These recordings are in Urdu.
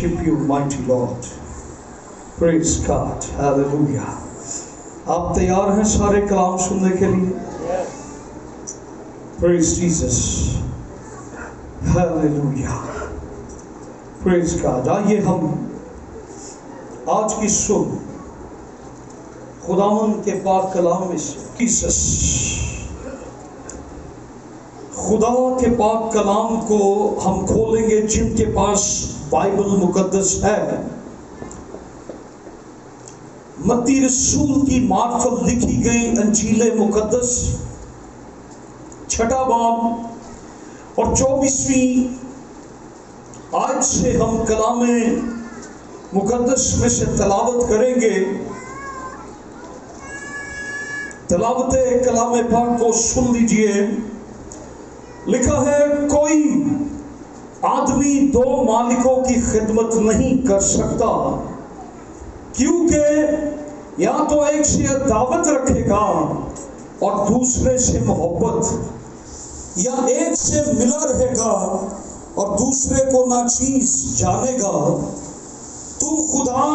worship you, mighty Lord. Praise God. Hallelujah. آپ تیار ہیں سارے کلام سننے کے لیے؟ Praise Jesus. Hallelujah. Praise God. آئیے ہم آج کی صبح خداوند کے پاک کلام میں سے Jesus خدا کے پاک کلام کو ہم کھولیں گے جن کے پاس بائبل مقدس ہے. متی رسول کی معرفت لکھی گئی انجیل مقدس 6 باب اور 24ویں آیت سے ہم کلام مقدس میں سے تلاوت کریں گے. تلاوت کلام پاک کو سن لیجئے. لکھا ہے کوئی آدمی 2 مالکوں کی خدمت نہیں کر سکتا، کیونکہ یا تو ایک سے عداوت رکھے گا اور دوسرے سے محبت، یا ایک سے ملا رہے گا اور دوسرے کو ناچیز جانے گا. تم خدا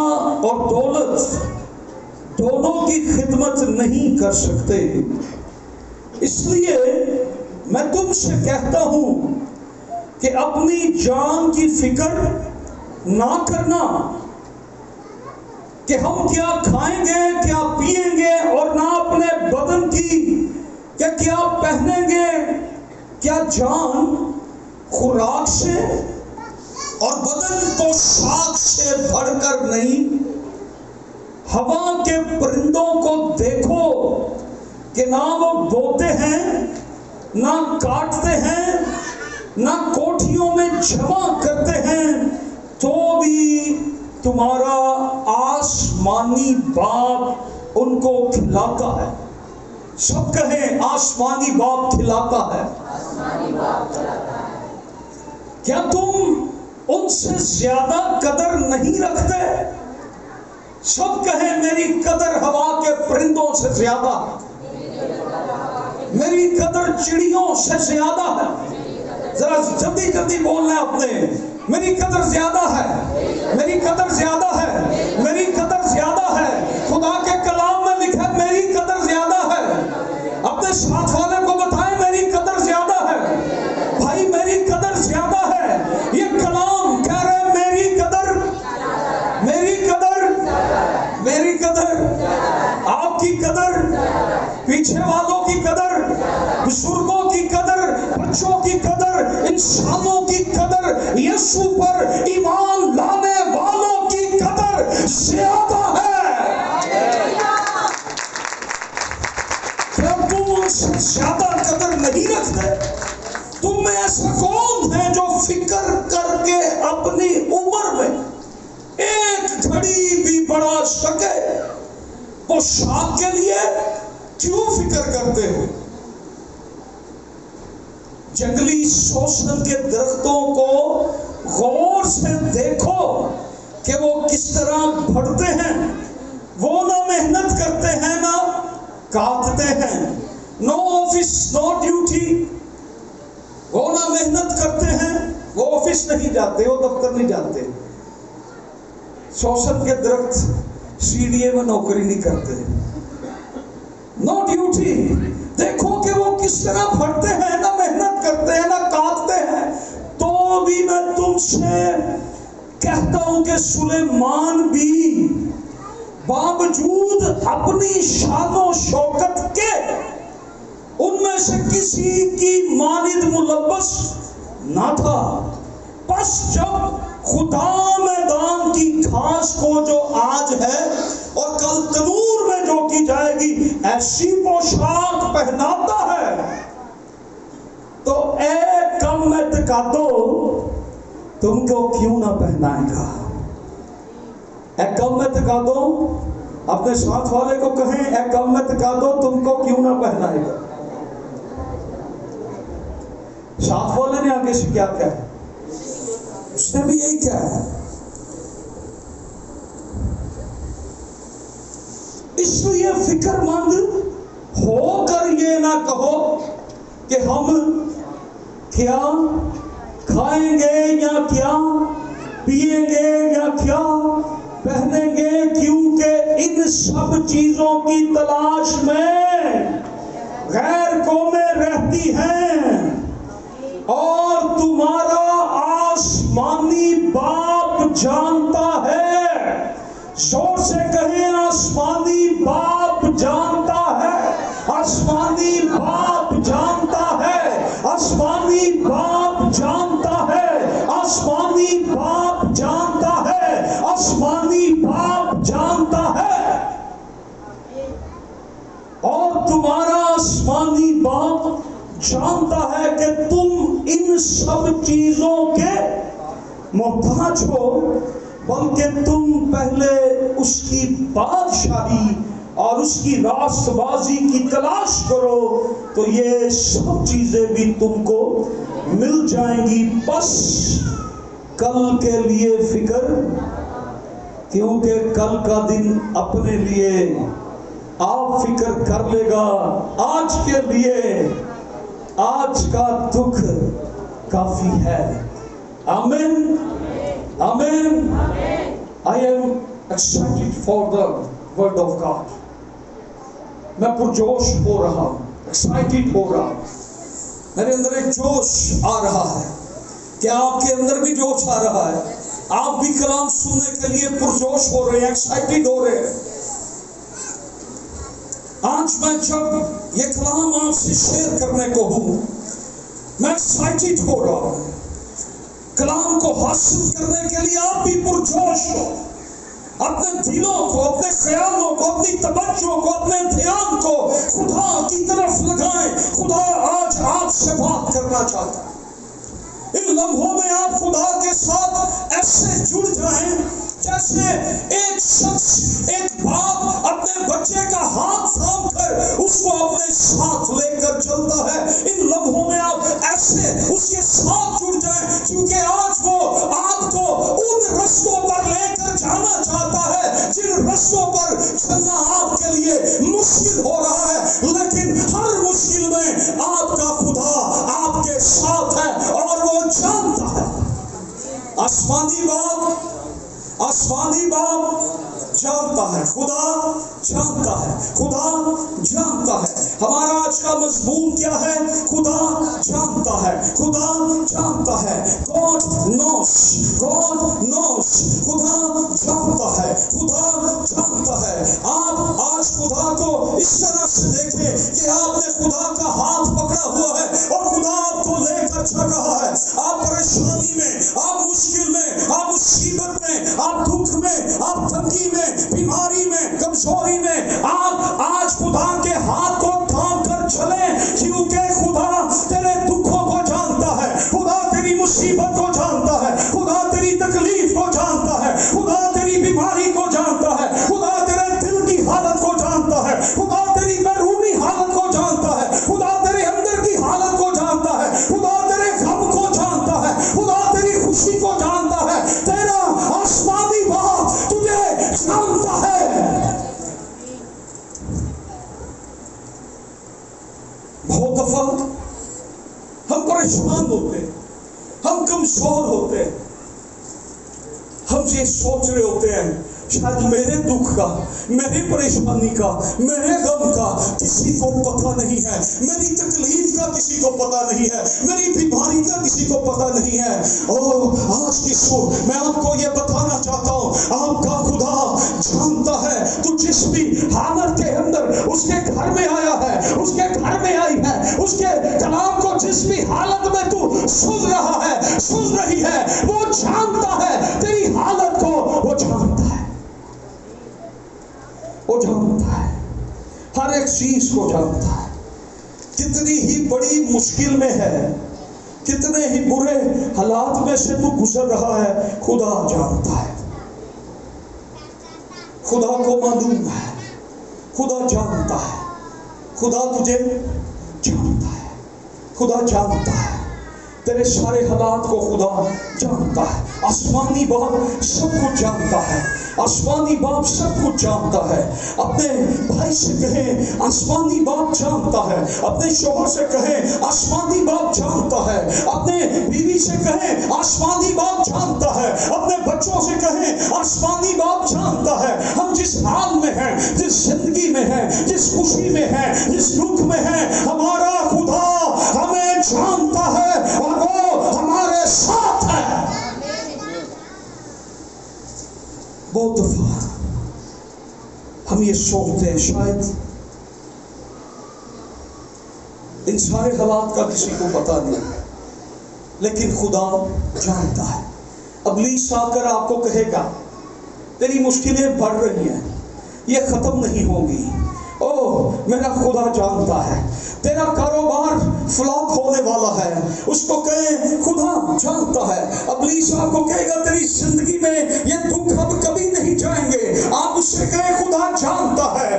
اور دولت دونوں کی خدمت نہیں کر سکتے. اس لیے میں تم سے کہتا ہوں کہ اپنی جان کی فکر نہ کرنا کہ ہم کیا کھائیں گے کیا پیئیں گے، اور نہ اپنے بدن کی کہ کیا پہنیں گے. کیا جان خوراک سے اور بدن پوشاک سے بڑھ کر نہیں؟ ہوا کے پرندوں کو دیکھو کہ نہ وہ بوتے ہیں، نہ کاٹتے ہیں، نہ کوٹھیوں میں جمع کرتے ہیں، تو بھی تمہارا آسمانی باپ ان کو کھلاتا ہے. سب کہیں آسمانی باپ کھلاتا ہے. کیا تم ان سے زیادہ قدر نہیں رکھتے؟ سب کہیں میری قدر ہوا کے پرندوں سے زیادہ ہے، میری قدر چڑیوں سے زیادہ ہے. ذرا جلدی جلدی بولنا ہے اپنے. میری قدر زیادہ ہے، میری قدر زیادہ ہے، میری قدر زیادہ ہے. خدا کے کلام میں لکھا ہے میری قدر زیادہ ہے. اپنے ساتھ والے کو بتائیں میری قدر زیادہ ہے. بھائی میری قدر زیادہ ہے. یہ کلام کہہ رہے میری قدر، میری قدر، میری قدر، آپ کی قدر، پیچھے والوں کی قدر، بزرگوں کی قدر، بچوں کی قدر، انسانوں کی قدر، یسوع پر ایمان لانے والوں کی قدر زیادہ ہے. کیا تم ان سے زیادہ قدر نہیں رکھتے؟ تم میں ایسا کون ہے جو فکر کر کے اپنی عمر میں ایک گھڑی بھی بڑھا سکے؟ پوشاک کے لیے کیوں فکر کرتے ہو؟ جنگلی سوسن کے درختوں کو غور سے دیکھو کہ وہ کس طرح بڑھتے ہیں. وہ نہ محنت کرتے ہیں نہ کاٹتے ہیں. نو آفس نو ڈیوٹی. وہ نہ محنت کرتے ہیں، وہ آفس نہیں جاتے، وہ دفتر نہیں جاتے. سوسن کے درخت CDA میں نوکری نہیں کرتے. نو ڈیوٹی. دیکھو کہ وہ کس طرح بڑھتے ہیں، نہ محنت کرتے ہیں نہ کاٹتے ہیں. تو بھی میں تم سے کہتا ہوں کہ سلیمان بھی باوجود اپنی شان و شوکت کے ان میں سے کسی کی مانند ملبس نہ تھا. بس جب خدا میدان کی گھاس کو جو آج ہے اور کل تنور میں جو کی جائے گی ایسی پوشاک پہناتا ہے، تو اے کم اعتقادو تم کو کیوں نہ پہنائے گا؟ اے کم اعتقادو، اپنے ساتھ والے کو کہیں اے کم اعتقادو تم کو کیوں نہ پہنائے گا. ساتھ والے نے آگے سے کیا کہا؟ اس نے بھی یہی کہا ہے. اس لیے فکر مند ہو کر یہ نہ کہو کہ ہم کیا کھائیں گے یا کیا پیئیں گے یا کیا پہنیں گے، کیونکہ ان سب چیزوں کی تلاش میں غیر قومیں رہتی ہیں، اور تمہارا آسمانی باپ جانتا ہے۔ زور سے کہیں، آسمانی باپ جانتا ہے، آسمانی باپ جانتا ہے، آسمانی باپ جانتا ہے، آسمانی باپ جانتا ہے، آسمانی باپ جانتا ہے، اور تمہارا آسمانی باپ جانتا ہے کہ تم ان سب چیزوں کے محتاج ہو، بلکہ تم پہلے اس کی بادشاہی اور اس کی راست بازی کی تلاش کرو تو یہ سب چیزیں بھی تم کو مل جائیں گی۔ بس کل کے لیے فکر، کیونکہ کل کا دن اپنے لیے آپ فکر کر لے گا، آج کے لیے آج کا دکھ کافی ہے۔ آمین آمین۔ I am excited for the word of God۔ میں پرجوش ہو رہا ہوں، ایکسائٹڈ ہو رہا ہوں، میرے اندر ایک جوش آ رہا ہے۔ کیا آپ کے اندر بھی جوش آ رہا ہے؟ آپ بھی کلام سننے کے لیے پرجوش ہو رہے ہیں، ایکسائٹڈ ہو رہے ہیں؟ آج میں جب یہ کلام آپ سے شیئر کرنے کو ہوں، میں ایکسائٹڈ ہو رہا ہوں۔ کلام کو حاصل کرنے کے لیے آپ بھی پرجوش ہو، اپنے دلوں کو، اپنے خیالوں کو، اپنی توجہ کو، اپنے دھیان کو خدا کی طرف لگائیں۔ خدا آج آپ سے بات کرنا چاہتا ہے۔ ان لمحوں میں آپ خدا کے ساتھ ایسے جڑ جائیں جیسے ایک شخص، ایک باپ اپنے بچے کا ہاتھ تھام کر اس کو اپنے ساتھ لے کر چلتا ہے۔ ان لمحوں میں آپ ایسے اس کے ساتھ جڑ جائیں، کیونکہ آج وہ آپ کو ان رستوں پر لے کر جانا چاہتا ہے جن رستوں پر چلنا آپ کے لیے مشکل ہو رہا ہے، لیکن ہر مشکل میں آپ کا خدا آپ کے ساتھ ہے اور وہ جانتا ہے۔ آسمانی باپ جانتا ہے، خدا جانتا ہے، خدا جانتا ہے۔ ہمارا آج کا مضمون کیا ہے؟ خدا جانتا ہے، خدا جانتا ہے۔ God knows، God knows، خدا جانتا ہے، خدا جانتا ہے۔ آپ آج خدا کو اس طرح سے دیکھیں کہ آپ نے خدا کا ہاتھ پکڑا ہوا ہے اور خدا آپ کو لے کر چل رہا ہے۔ آپ پریشانی میں، آپ مشکل میں، آپ مصیبت میں، آپ دکھ میں، آپ تنگی میں، بیماری میں، کمزوری میں، آپ آج خدا کے ہاتھ کو تھام کر چلیں، کیونکہ خدا تیرے دکھوں کو جانتا ہے، خدا تیری مصیبت کو جانتا ہے، خدا تیری تکلیف کو جانتا ہے، خدا تیری بیماری کو جانتا ہے، خدا تیرے دل کی حالت کو جانتا ہے، خدا تیری بیرونی حالت کو جانتا ہے، خدا تیرے اندر کی حالت کو جانتا ہے، خدا تیرے غم کو جانتا ہے، خدا تیری خوشی کو جانتا ہے۔ تیرا آسمانی باپ تجھے جانتا ہے۔ بہت دفعہ ہم پریشان ہوتے، ہم کمزور ہوتے، ہم یہ سوچ رہے ہوتے ہیں شاید میرے دکھ کا، میری پریشانی کا، میرے غم کا کسی کو پتہ نہیں ہے، میری تکلیف کا کسی کو پتہ نہیں ہے، میری بیماری کا کسی کو پتہ نہیں ہے۔ آج کی صبح میں آپ کو یہ بتانا چاہتا ہوں، آپ کا خدا جانتا ہے تو جس بھی حالت کے اندر اس کے گھر میں آیا ہے، اس کے گھر میں آئی ہے، اس کے کلام کو جس بھی حالت میں تو سن رہا ہے، سن رہی ہے، وہ جانتا ہے تیری حالت کو، وہ جانتا ہے، وہ جانتا ہے، ہر ایک چیز کو جانتا ہے۔ کتنی ہی بڑی مشکل میں ہے، کتنے ہی برے حالات میں سے تو گزر رہا ہے، خدا جانتا ہے، خدا کو معلوم ہے، خدا جانتا ہے، خدا تجھے جانتا ہے، خدا جانتا ہے۔ تیرے سارے حالات کو خدا جانتا ہے. آسمانی باپ سب کچھ جانتا ہے. آسمانی باپ سب کچھ جانتا ہے. اپنے بھائی سے کہیں آسمانی باپ جانتا ہے. اپنے شوہر سے کہیں آسمانی باپ جانتا ہے. اپنے بیوی سے کہیں آسمانی باپ جانتا ہے. اپنے بچوں سے کہیں آسمانی باپ جانتا ہے. ہم جس حال میں ہیں، جس زندگی میں ہیں، جس خوشی میں ہیں، جس دکھ میں ہیں، ہمارا خدا ہمیں جانتا ہے اور وہ ہمارے ساتھ ہے. بہت دفعہ ہم یہ سوچتے ہیں شاید ان سارے حالات کا کسی کو پتہ نہیں، لیکن خدا جانتا ہے. ابلیس آ کر آپ کو کہے گا تیری مشکلیں بڑھ رہی ہیں، یہ ختم نہیں ہوں گی. اوہ میرا خدا جانتا ہے تیرا کاروبار فلاپ ہونے والا ہے، اس کو کہیں خدا جانتا ہے. ابلیس آپ کو کہے گا تیری زندگی میں یہ دکھ اب کبھی نہیں جائیں گے، آپ اس سے کہیں خدا جانتا ہے.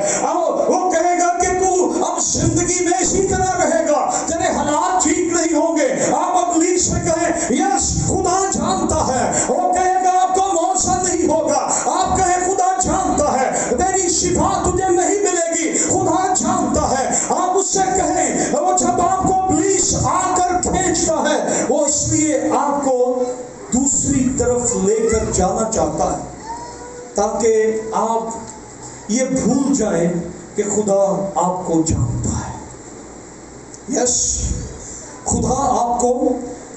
وہ کہے گا کہ تو اب زندگی میں اسی طرح رہے گا، تیرے حالات ٹھیک نہیں ہوں گے. آپ ابلیس سے کہیں یس خدا جانتا ہے. وہ کہے گا آپ کو موسم نہیں ہوگا، آپ کہیں خدا جانتا ہے. تیری شفا تجھے نہیں ملے گی، خدا جانتا ہے. آپ اس سے کہیں، وہ جب آپ کو ابلیس آ کر کھینچتا ہے وہ اس لیے آپ کو دوسری طرف لے کر جانا چاہتا ہے تاکہ آپ یہ بھول جائیں کہ خدا آپ کو جانتا ہے. یس خدا آپ کو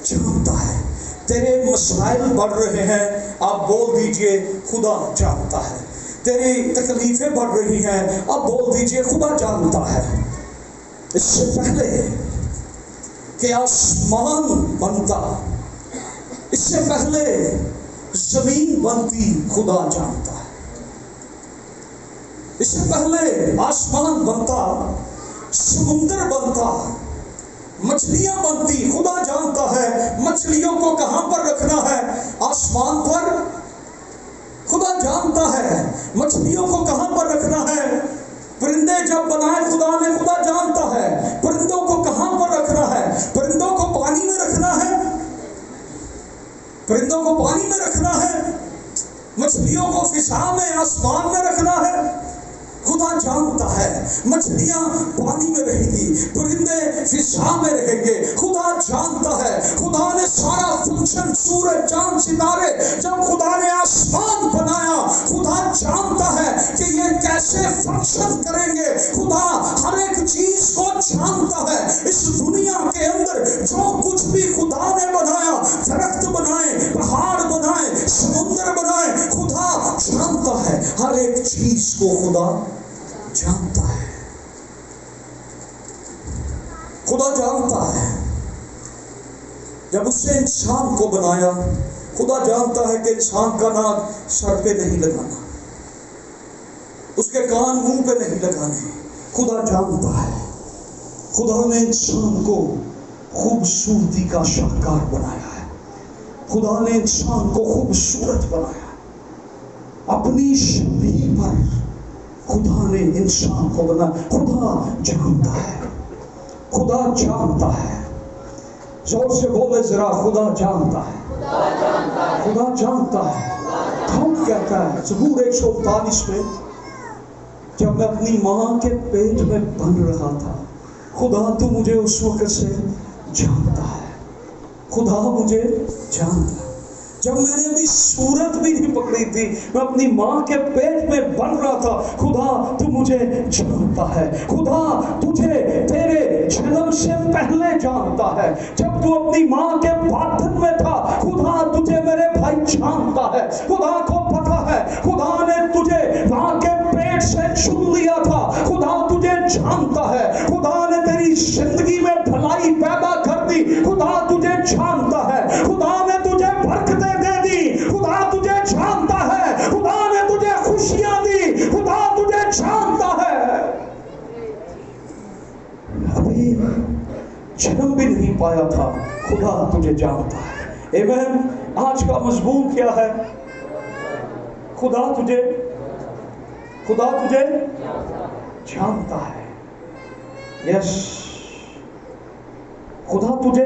جانتا ہے. تیرے مسائل بڑھ رہے ہیں، آپ بول دیجئے خدا جانتا ہے. تیری تکلیفیں بڑھ رہی ہیں، اب بول دیجئے خدا جانتا ہے. اس سے پہلے کہ آسمان بنتا، اس سے پہلے زمین بنتی، خدا جانتا ہے. اس سے پہلے آسمان بنتا، سمندر بنتا، مچھلیاں بنتی، خدا جانتا ہے مچھلیوں کو کہاں پر رکھنا ہے. آسمان پر خدا جانتا ہے مچھلیوں کو کہاں پر رکھنا ہے. پرندے جب بنائے خدا نے، خدا جانتا ہے پرندوں کو کہاں پر رکھنا ہے. پرندوں کو پانی میں رکھنا ہے، پرندوں کو پانی میں رکھنا ہے، مچھلیوں کو فضا میں آسمان میں رکھنا ہے. خدا جانتا ہے مچھلیاں پانی میں رہیں گی، پرندے فضا میں رہیں گے. خدا جانتا ہے. خدا نے سارا فنکشن، سورج چاند ستارے، جب خدا نے آسمان بنایا خدا جانتا ہے کہ یہ کیسے فنکشن کریں گے. خدا ہر ایک چیز کو جانتا ہے. اس دنیا کے اندر جو کچھ بھی خدا نے بنایا، درخت بنائے، پہاڑ بنائے، سمندر بنائے، خدا جانتا ہے ہر ایک چیز کو. خدا جانتا ہے. خدا جانتا ہے. جب اس نے انسان کو بنایا خدا جانتا ہے کہ انسان کا ناک سر پہ نہیں لگانا، اس کے کان منہ پہ نہیں لگانے. خدا جانتا ہے. خدا نے انسان کو خوبصورتی کا شاہکار بنایا ہے. خدا نے انسان کو خوبصورت بنایا ہے. اپنی شبیہ پر خدا نے انسان کو بنا. خدا جانتا ہے. خدا جانتا ہے. زور سے بولے ذرا، خدا جانتا ہے. خدا جانتا ہے. کون کہتا ہے زبور 139 میں، جب میں اپنی ماں کے پیٹ میں بن رہا تھا خدا تو مجھے اس وقت سے جانتا ہے. خدا مجھے جانتا ہے. جب میں نے ابھی صورت بھی نہیں پکڑی تھی، میں اپنی ماں کے پیٹ میں بن رہا تھا، خدا تو مجھے جانتا ہے. خدا تجھے تیرے جنم سے پہلے جانتا ہے. جب تو اپنی ماں کے باطن میں تھا خدا تجھے میرے بھائی جانتا ہے. خدا کو پتا ہے خدا نے تجھے ماں کے پیٹ سے چن لیا تھا. خدا تجھے جانتا ہے. خدا نے تیری زندگی میں بھلائی پیدا کر دی. خدا تجھے جانتا ہے. خدا نے تجھے برکتیں دے دی. خدا تجھے جانتا ہے. خدا نے تجھے خوشیاں دی. خدا تجھے جانتا ہے. ابھی جنم بھی نہیں پایا تھا، خدا تجھے جانتا ہے. ایمین. آج کا مضمون کیا ہے؟ خدا تجھے جانتا ہے. یس خدا تجھے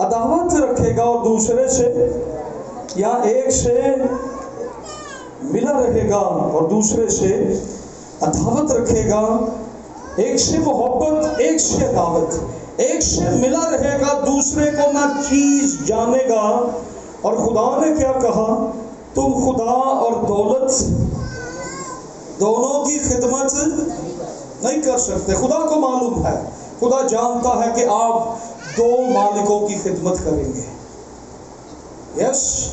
عداوت رکھے گا اور دوسرے سے یا ایک سے ملا رہے گا اور دوسرے سے عداوت رکھے گا، ایک سے محبت ایک سے عداوت، ایک سے ملا رہے گا دوسرے کو نہ چیز جانے گا۔ اور خدا نے کیا کہا؟ تم خدا اور دولت دونوں کی خدمت نہیں کر سکتے۔ خدا کو معلوم ہے، خدا جانتا ہے کہ آپ دو مالکوں کی خدمت کریں گے۔ یس،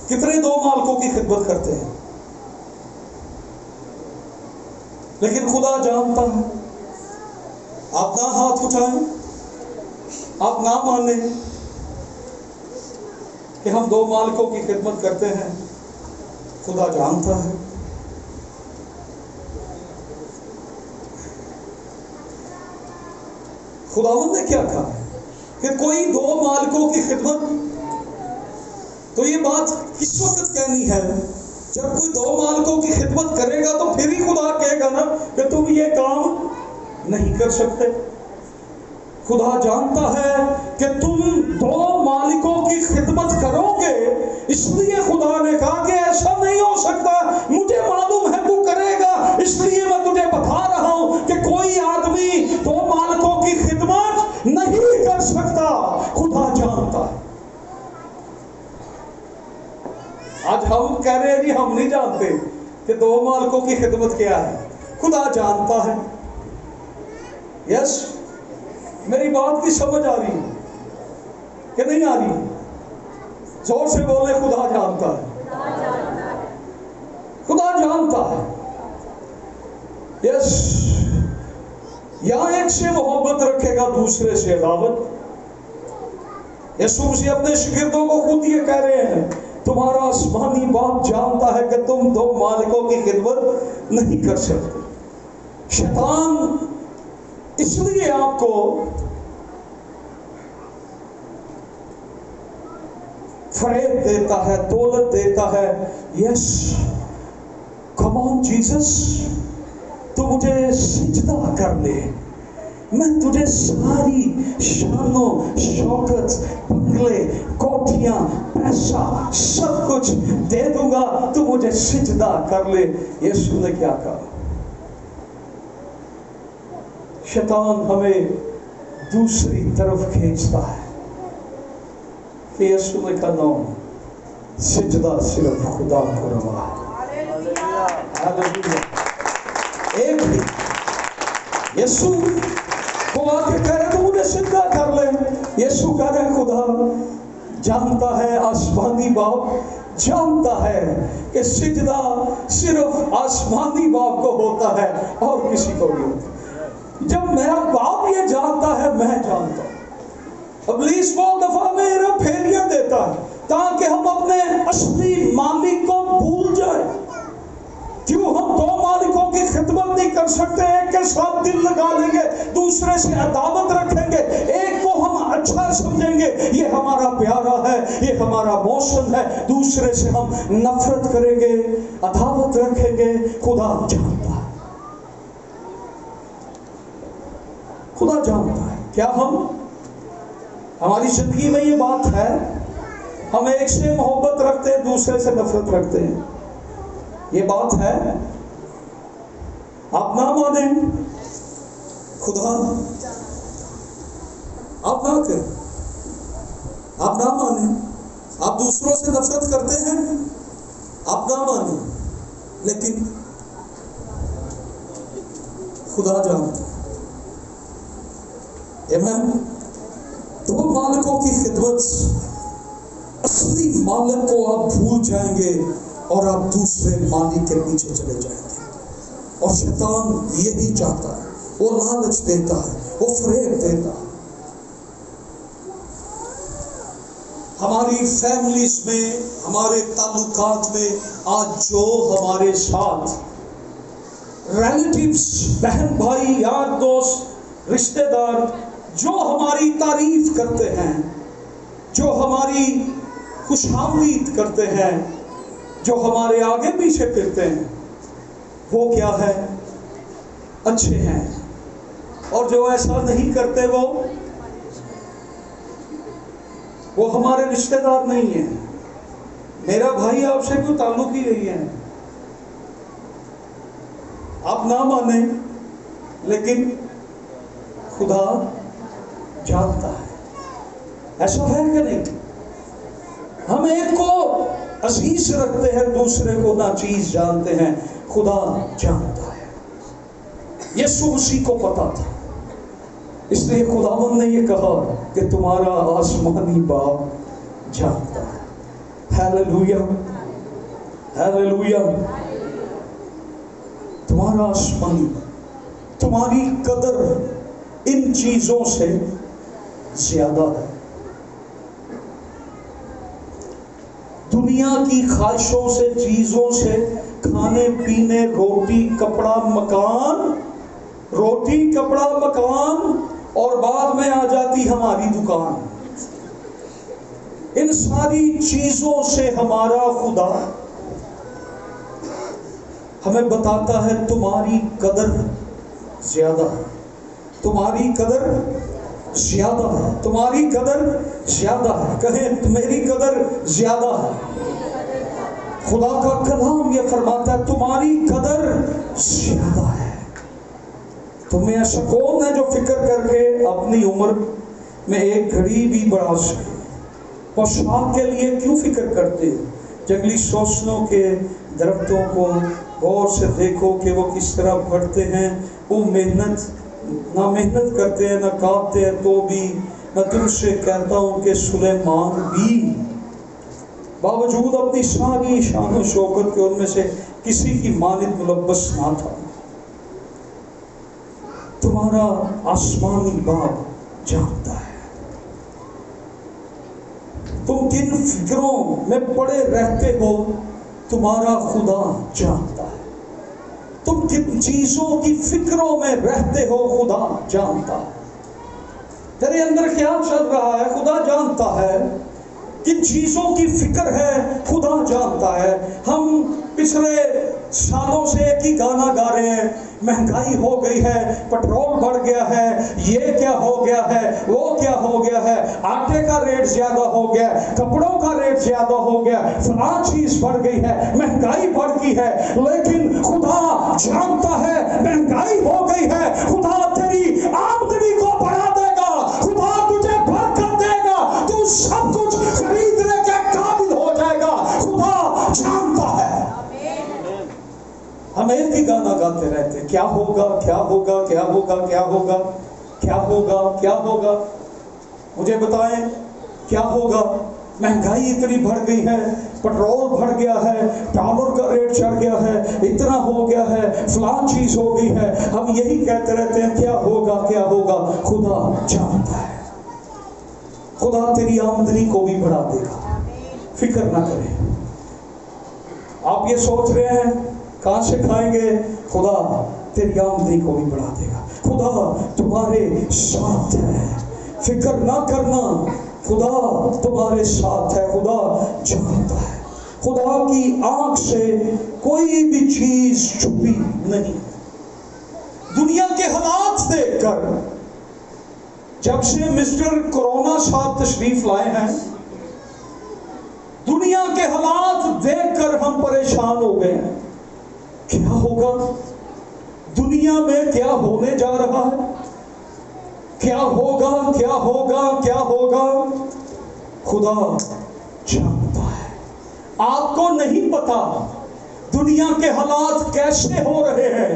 کتنے دو مالکوں کی خدمت کرتے ہیں؟ لیکن خدا جانتا ہے، آپ نہ ہاتھ اٹھائیں، آپ نہ مانیں کہ ہم دو مالکوں کی خدمت کرتے ہیں، خدا جانتا ہے۔ خداوند نے کیا کہا کہ کوئی دو مالکوں کی خدمت، تو یہ بات کس وقت کہنی ہے؟ جب کوئی دو مالکوں کی خدمت کرے گا تو پھر ہی خدا کہے گا نا کہ تم یہ کام نہیں کر سکتے۔ خدا جانتا ہے کہ تم دو مالکوں کی خدمت کرو گے، اس لیے خدا نے کہا کہ ایسا نہیں ہو سکتا، مجھے معلوم ہے تو کرے گا، اس لیے میں تجھے بتا رہا ہوں کہ کوئی آدمی دو مالکوں کی خدمت نہیں کر سکتا۔ خدا جانتا ہے۔ آج ہم کہہ رہے ہیں جی ہم نہیں جانتے کہ دو مالکوں کی خدمت کیا ہے، خدا جانتا ہے۔ یس، میری بات کی سمجھ آ رہی کہ نہیں آ رہی؟ زور سے بولے، خدا جانتا ہے، خدا جانتا ہے۔ یس، یا ایک سے محبت رکھے گا دوسرے سے عداوت۔ یسوع مسیح اپنے شاگردوں کو خود یہ کہہ رہے ہیں، تمہارا آسمانی باپ جانتا ہے کہ تم دو مالکوں کی خدمت نہیں کر سکتے۔ شیطان اس لیے آپ کو فریب دیتا ہے، دولت دیتا ہے۔ یس، کم آن جیسس، تو مجھے سجدہ کر لے، میں تجھے ساری شان و شوکت، بنگلے، کوٹھیاں، پیسہ، سب کچھ دے دوں گا، تو مجھے سجدہ کر لے۔ یسوع نے کیا کہا؟ شیطان ہمیں دوسری طرف کھینچتا ہے کہ یسوع نے کہا نو، سجدہ صرف خدا کو روا ہے۔ ایک بھی یسوع کو آ کے کہہ رہے تو مجھے سجدہ کر لے۔ یسوع کہہ رہے خدا جانتا ہے، آسمانی باپ جانتا ہے کہ سجدہ صرف آسمانی باپ کو ہوتا ہے اور کسی کو نہیں ہوتا۔ جب میرا باپ یہ جانتا ہے، میں جانتا ہوں۔ ابلیس بہت دفعہ میرا پھیلیاں دیتا ہے تاکہ ہم اپنے اصلی مالک کو بھول جائیں۔ کیوں ہم دو مالکوں کی خدمت نہیں کر سکتے؟ ایک کے ساتھ دل لگا لیں گے، دوسرے سے عداوت رکھیں گے، ایک کو ہم اچھا سمجھیں گے، یہ ہمارا پیارا ہے، یہ ہمارا موسم ہے، دوسرے سے ہم نفرت کریں گے، عداوت رکھیں گے۔ خدا جانتا ہے، خدا جانتا ہے۔ کیا ہماری زندگی میں یہ بات ہے؟ ہم ایک سے محبت رکھتے ہیں، دوسرے سے نفرت رکھتے ہیں، یہ بات ہے؟ آپ نہ مانیں، خدا آپ نہ کریں، آپ نہ مانیں، آپ دوسروں سے نفرت کرتے ہیں، آپ نہ مانیں، لیکن خدا جانتا ہے۔ آمین۔ دو مالکوں کی خدمت، اصلی مالک کو آپ بھول جائیں گے اور آپ دوسرے مالک کے پیچھے چلے جائیں گے۔ اور شیطان یہی چاہتا ہے، وہ لالچ دیتا ہے، وہ فریب دیتا ہے۔ ہماری فیملیز میں، ہمارے تعلقات میں آج جو ہمارے ساتھ ریلیٹیوز، بہن بھائی، یار دوست، رشتہ دار جو ہماری تعریف کرتے ہیں، جو ہماری خوش آمدید کرتے ہیں، جو ہمارے آگے پیچھے پھرتے ہیں، وہ کیا ہے؟ اچھے ہیں۔ اور جو ایسا نہیں کرتے وہ وہ ہمارے رشتہ دار نہیں ہیں. میرا بھائی آپ سے کوئی تعلق ہی نہیں ہے. آپ نہ مانیں لیکن خدا جانتا ہے. ایسا ہے کہ نہیں؟ ہم ایک کو عزیز رکھتے ہیں، دوسرے کو ناچیز جانتے ہیں. خدا جانتا ہے. یسوع مسیح کو پتا تھا، اس لیے خداوند نے یہ کہا کہ تمہارا آسمانی باپ جانتا ہے. Hallelujah, hallelujah. تمہارا آسمانی، تمہاری قدر ان چیزوں سے زیادہ ہے. دنیا کی خواہشوں سے، چیزوں سے، کھانے پینے، روٹی کپڑا مکان، روٹی کپڑا مکان، اور بعد میں آ جاتی ہماری دکان. ان ساری چیزوں سے ہمارا خدا ہمیں بتاتا ہے تمہاری قدر زیادہ ہے، تمہاری قدر زیادہ ہے، تمہاری قدر زیادہ ہے. کہیں میری قدر زیادہ ہے. خدا کا کلام یہ فرماتا ہے تمہاری قدر زیادہ ہے. تمہیں ایسا کون ہے جو فکر کر کے اپنی عمر میں ایک گھڑی بھی بڑھا سکے؟ پوشاک کے لیے کیوں فکر کرتے؟ جنگلی سوسنوں کے درختوں کو غور سے دیکھو کہ وہ کس طرح بڑھتے ہیں. وہ نہ محنت کرتے ہیں، نہ کاٹتے ہیں، تو بھی میں تم سے کہتا ہوں کہ سلیمان بھی باوجود اپنی ساری شان و شوکت کے ان میں سے کسی کی مانند ملبس نہ تھا. تمہارا آسمانی باپ جانتا ہے تم کن فکروں میں پڑے رہتے ہو. تمہارا خدا جانتا ہے تم کن چیزوں کی فکروں میں رہتے ہو. خدا جانتا ہے تیرے اندر کیا چل رہا ہے. خدا جانتا ہے کن چیزوں کی فکر ہے. خدا جانتا ہے. ہم پچھلے سالوں سے ایک ہی گانا گا رہے ہیں، مہنگائی ہو گئی ہے، پٹرول بڑھ گیا ہے، یہ کیا ہو گیا ہے، وہ کیا ہو گیا ہے، آٹے کا ریٹ زیادہ ہو گیا، کپڑوں کا ریٹ زیادہ ہو گیا، فلاں چیز بڑھ گئی ہے، مہنگائی بڑھ گئی ہے. لیکن خدا جانتا ہے مہنگائی ہو گئی ہے، خدا تیری آمدنی کو بڑھا دے گا، خدا تجھے برکت دے گا، تو سب کچھ خریدنے کے قابل ہو جائے گا. خدا جانتا ہے. ہم ایک ہی گانا گاتے رہتے، کیا ہوگا کیا ہوگا کیا ہوگا کیا ہوگا کیا ہوگا کیا ہوگا. مجھے بتائیں کیا ہوگا؟ مہنگائی اتنی بڑھ گئی ہے، پٹرول بڑھ گیا ہے، ڈالر کا ریٹ چڑھ گیا ہے، اتنا ہو گیا ہے، فلاں چیز ہو گئی ہے. ہم یہی کہتے رہتے ہیں کیا ہوگا کیا ہوگا. خدا جانتا ہے. خدا تیری آمدنی کو بھی بڑھا دے گا، فکر نہ کرے. آپ یہ سوچ رہے ہیں کہاں سے کھائیں گے؟ خدا تیری آمدنی کو بھی بڑھا دے گا. خدا تمہارے ساتھ ہے، فکر نہ کرنا. خدا تمہارے ساتھ ہے. خدا جانتا ہے. خدا کی آنکھ سے کوئی بھی چیز چھپی نہیں. دنیا کے حالات دیکھ کر، جب سے مسٹر کورونا صاحب تشریف لائے ہیں، دنیا کے حالات دیکھ کر ہم پریشان ہو گئے ہیں. کیا ہوگا دنیا میں؟ کیا ہونے جا رہا ہے؟ کیا ہوگا کیا ہوگا کیا ہوگا؟ خدا جانتا ہے. آپ کو نہیں پتا دنیا کے حالات کیسے ہو رہے ہیں،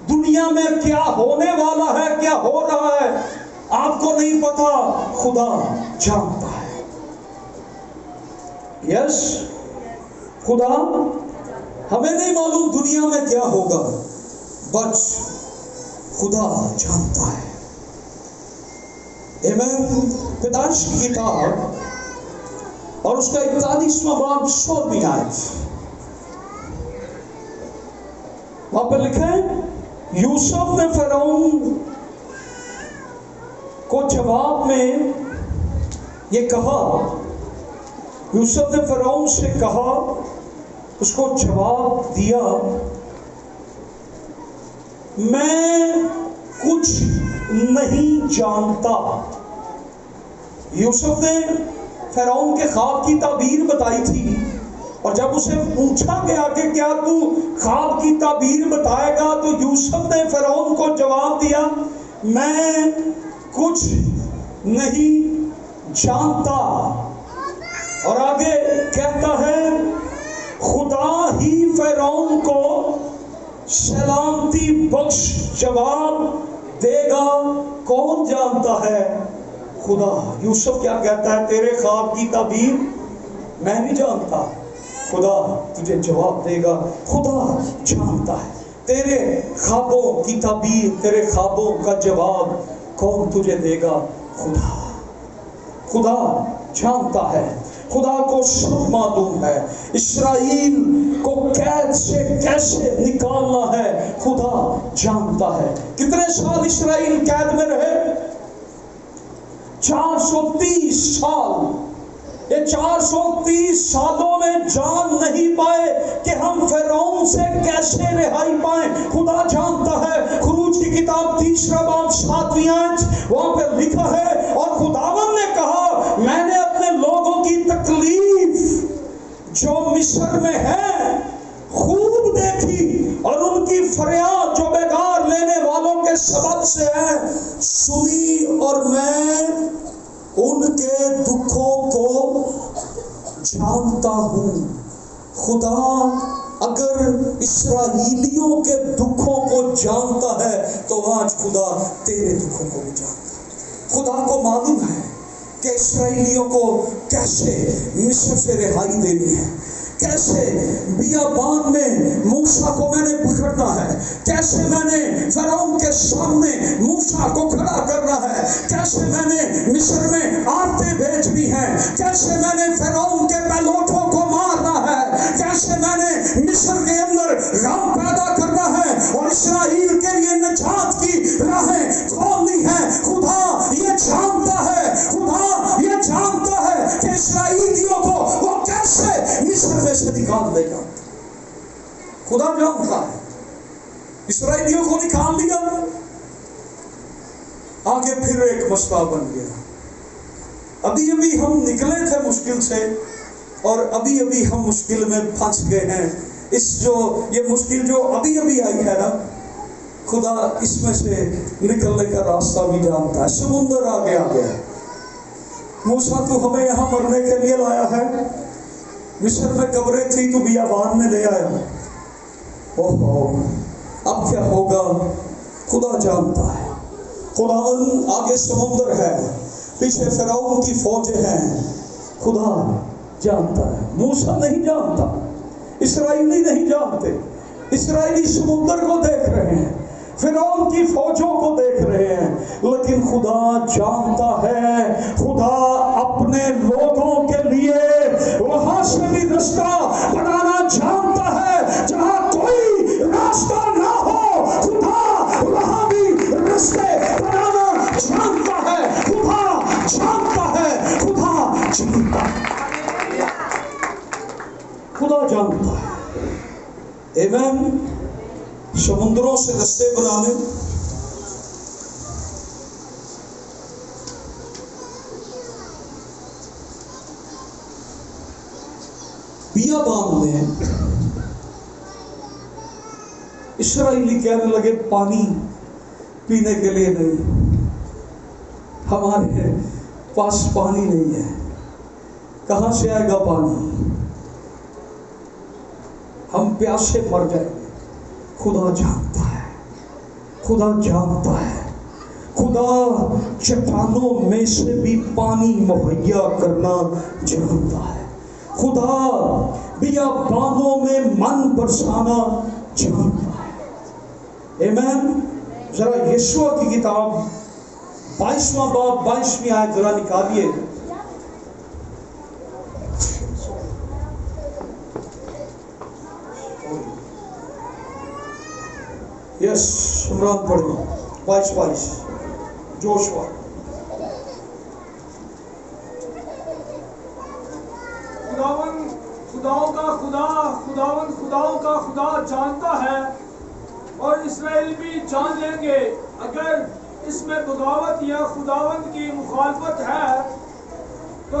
دنیا میں کیا ہونے والا ہے، کیا ہو رہا ہے. آپ کو نہیں پتا، خدا جانتا ہے. یس، خدا ہمیں نہیں معلوم دنیا میں کیا ہوگا، بس خدا جانتا ہے. آمین. پیدائش کی کتاب اور اس کا 41واں باب 16ویں آیت، وہاں پہ لکھا ہے یوسف نے فرعون کو جواب میں یہ کہا، یوسف نے فرعون سے کہا، اس کو جواب دیا، میں کچھ نہیں جانتا. یوسف نے فرعون کے خواب کی تعبیر بتائی تھی، اور جب اسے پوچھا گیا کہ کیا تو خواب کی تعبیر بتائے گا، تو یوسف نے فرعون کو جواب دیا میں کچھ نہیں جانتا، اور آگے کہتا ہے خدا ہی فرعون کو سلامتی بخش جواب دے گا، کون جانتا ہے؟ خدا۔ یوسف کیا کہتا ہے؟ تیرے خواب کی تعبیر میں نہیں جانتا، خدا تجھے جواب دے گا، خدا جانتا ہے تیرے خوابوں کی تعبیر، تیرے خوابوں کا جواب کون تجھے دے گا؟ خدا۔ خدا جانتا ہے، خدا کو سب معلوم ہے، اسرائیل کو قید سے کیسے نکالنا ہے خدا جانتا ہے۔ کتنے سال اسرائیل قید میں رہے؟ 430 سال۔ یہ 430 سالوں میں جان نہیں پائے کہ ہم فرعون سے کیسے رہائی پائیں، خدا جانتا ہے۔ خروج کی کتاب 3 باب 7 آیت وہاں پہ لکھا ہے، اور خداوند نے کہا میں نے اپنے لوگوں کی تکلیف جو مصر میں ہے خوب دیکھی، اور ان کی فریاد جو بیگار لینے والوں کے سبب سے ہے سنی، اور میں ان کے دکھوں کو جانتا ہوں۔ خدا اگر اسرائیلیوں کے دکھوں کو جانتا ہے تو آج خدا تیرے دکھوں کو بھی جانتا ہے۔ خدا کو معلوم ہے کہ اسرائیلیوں کو کیسے مصر سے رہائی دینی ہے، کیسے بیابان میں موسیٰ کو میں نے پکڑنا ہے، کیسے میں نے فرعون کے سامنے موسیٰ کو کھڑا کرنا ہے، کیسے میں نے مصر میں آرتیں بھیجنی ہیں، کیسے میں نے فرعون کے پہلوٹوں کو مارنا ہے، کیسے میں نے مصر کے اندر غم پیدا کرنا ہے اور اسرائیل کے لیے نجات کی راہیں کھولنی ہے۔ خدا یہ جانتا ہے، خدا یہ جانتا ہے کہ اسرائیلیوں کو وہ کیسے مصر میں سے نکال دے گا۔ خدا جانتا ہے۔ اسرائیلیوں کو نکال لیا، آگے پھر ایک مسئلہ بن گیا۔ ابھی ابھی ہم نکلے تھے مشکل سے، اور ابھی ابھی ہم مشکل میں پھنس گئے ہیں۔ یہ مشکل جو ابھی ابھی آئی ہے نا، خدا اس میں سے نکلنے کا راستہ بھی جانتا ہے۔ سمندر آگے آ گیا، موسیٰ تو ہمیں یہاں مرنے کے لیے لایا ہے، مصر میں قبریں تھی تو بیابان میں لے آیا، اوہو اب کیا ہوگا؟ خدا جانتا ہے۔ خدا آگے سمندر ہے، پیچھے فرعون کی فوجیں ہیں، خدا جانتا ہے۔ موسیٰ نہیں جانتا، اسرائیلی نہیں جانتے، اسرائیلی سمندر کو دیکھ رہے ہیں، فرعون کی فوجوں کو دیکھ رہے ہیں، لیکن خدا جانتا ہے۔ خدا اپنے لوگوں کے لیے وہاں سے بھی رستہ بنانا جانتا ہے، جہاں کوئی راستہ نہ ہو خدا وہاں بھی رستے بنانا جانتا ہے۔ خدا جانتا ہے، خدا جانتا ہے، خدا جانتا ہے۔ ایمین۔ سمندروں سے رستے بنانے، بیابان میں اسرائیلی کہنے لگے پانی پینے کے لیے نہیں، ہمارے پاس پانی نہیں ہے، کہاں سے آئے گا پانی؟ ہم پیاسے مر جائیں گے۔ خدا جانتا ہے، خدا جانتا ہے، خدا چٹانوں میں سے بھی پانی مہیا کرنا جانتا ہے، خدا بیابانوں میں من برسانا جانتا ہے۔ آمین۔ ذرا یشوع کی کتاب 22واں باب 22ویں آیت ذرا نکالیے۔ یس عمران پڑھو 22 جوشوا۔ خداؤں کا خدا، خداوند خداؤں کا خدا جانتا ہے، اور اسرائیل بھی جان لیں گے اگر اس میں بغاوت یا خداوند کی مخالفت ہے تو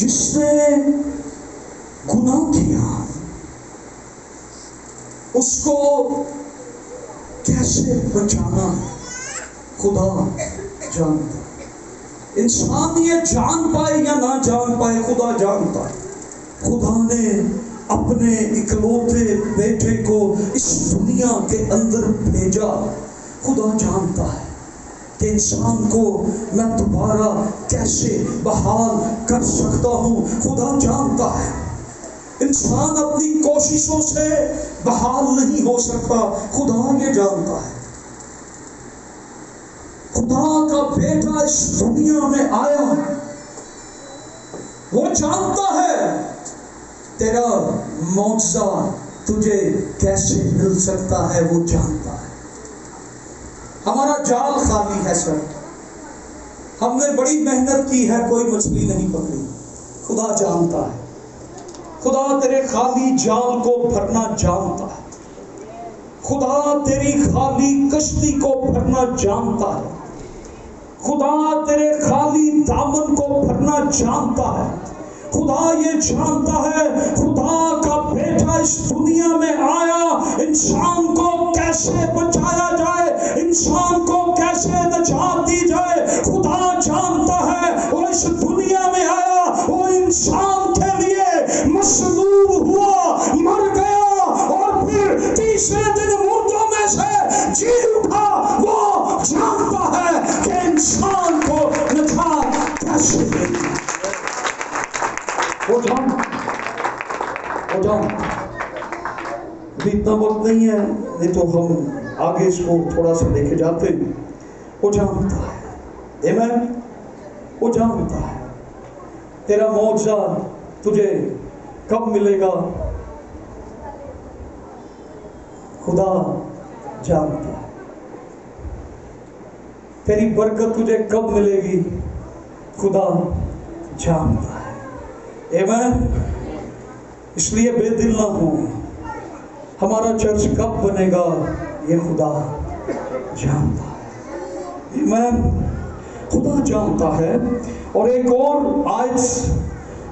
جس نے گناہ کیا اس کو کیسے بچانا خدا جانتا ہے. انسان یہ جان پائے یا نہ جان پائے خدا جانتا ہے. خدا نے اپنے اکلوتے بیٹے کو اس دنیا کے اندر بھیجا. خدا جانتا ہے کہ انسان کو میں دوبارہ کیسے بحال کر سکتا ہوں. خدا جانتا ہے انسان اپنی کوششوں سے بحال نہیں ہو سکتا. خدا یہ جانتا ہے. خدا کا بیٹا اس دنیا میں آیا, وہ جانتا ہے تیرا معجزہ تجھے کیسے مل سکتا ہے. وہ جانتا ہے. ہمارا جال خالی ہے سر, ہم نے بڑی محنت کی ہے, کوئی مچھلی نہیں پکڑی. خدا جانتا ہے. خدا تیرے خالی جال کو بھرنا جانتا ہے. خدا تیری خالی کشتی کو بھرنا جانتا ہے. خدا تیرے خالی دامن کو بھرنا جانتا ہے. خدا یہ جانتا ہے خدا کا بیٹا اس دنیا میں آیا انسان کو کیسے بچایا جائے, انسان کو کیسے نجات دی جائے. خدا جانتا ہے وہ اس دنیا میں آیا, وہ انسان کے لیے مصلوب ہوا, مر گیا اور پھر تیسرے دن مردوں میں سے جی اٹھا. وہ جانتا ہے کہ انسان کو نجات کیسے دینی. وہ جانتا ابھی اتنا وقت نہیں ہے, نہیں تو ہم آگے اس کو تھوڑا سا لے کے جاتے ہیں. وہ جانتا ہے. آمین. وہ جانتا ہے تیرا معجزہ تجھے کب ملے گا. خدا جانتا ہے تیری برکت تجھے کب ملے گی. خدا جانتا ہے. آمین. اس لیے بے دل نہ ہو. ہمارا چرچ کب بنے گا یہ خدا جانتا ہے. آمین. خدا جانتا ہے. اور ایک اور آیت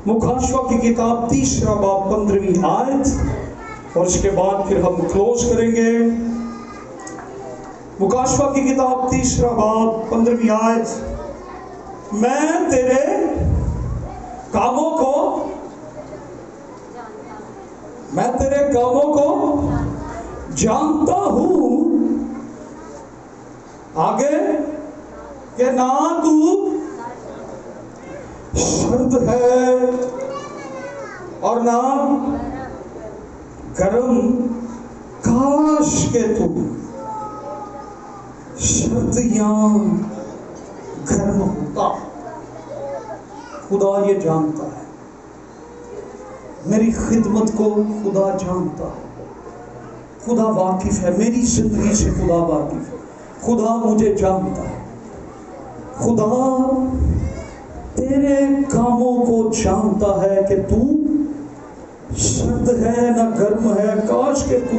مکاشفہ کی کتاب 3 باب 15 آیت, اور اس کے بعد پھر ہم کلوز کریں گے. مکاشفہ کی کتاب 3 باب 15 آیت. میں تیرے کاموں کو جانتا ہوں. آگے کہ نہ تو سرد ہے اور نہ گرم, کاش کہ تو سرد یا گرم ہوتا. خدا یہ جانتا ہے میری خدمت کو. خدا جانتا ہے. خدا واقف ہے میری زندگی سے. خدا واقف ہے. خدا مجھے جانتا ہے. خدا تیرے کاموں کو جانتا ہے کہ تو سرد ہے نہ گرم ہے. کاش کہ تو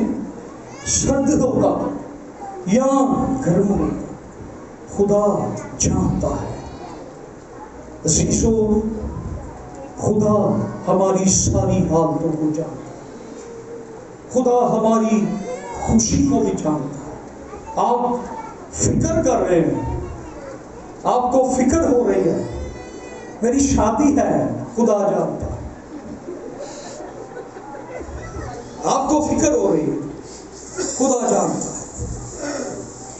سرد ہوتا یا گرم ہوتا. خدا جانتا ہے. عزیزو, خدا ہماری ساری حالتوں کو جانتا ہے. خدا ہماری خوشی کو بھی جانتا ہے. آپ فکر کر رہے ہیں, آپ کو فکر ہو رہی ہے میری شادی ہے. خدا جانتا ہے. آپ کو فکر ہو رہی ہے. خدا جانتا ہے.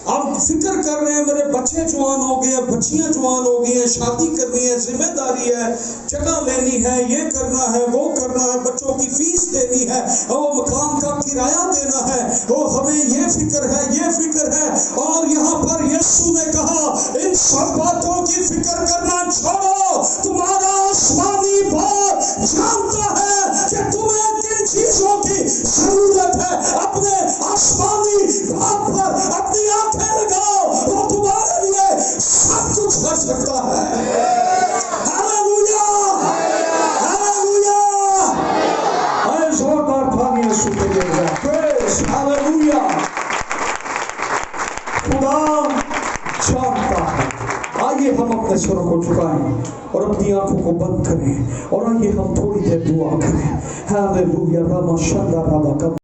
آپ فکر کر رہے ہیں میرے بچے جوان ہو گئے ہیں, بچیاں جوان ہو گئی ہیں, شادی کرنی ہے, ذمہ داری ہے, جگہ لینی ہے, یہ کرنا ہے, وہ کرنا ہے, بچوں کی فیس دینی ہے, وہ مکان کا کرایہ دینا ہے, وہ ہمیں یہ فکر ہے, یہ فکر ہے. اور یہاں پر یسوع نے کہا ان سب باتوں کی فکر کرنا چھوڑو. تمہارا آسمانی باپ جانتا ہے کہ تمہیں کن چیزوں کی ضرورت ہے. اپنے آسمانی باپ پر اپنی آنکھیں لگاؤ, وہ تمہارے لیے سب کچھ کر سکتا ہے. Hallelujah, hallelujah. اے زوردار تھانیاں سنتے جائیں. پریز ہاللویا. خدا جانتا ہے. آئیے ہم اپنے سروں کو جھکائیں اور اپنی آنکھوں کو بند کریں اور آئیے ہم تھوڑی دیر دعا کریں. ہاللویا. راما شندا رابا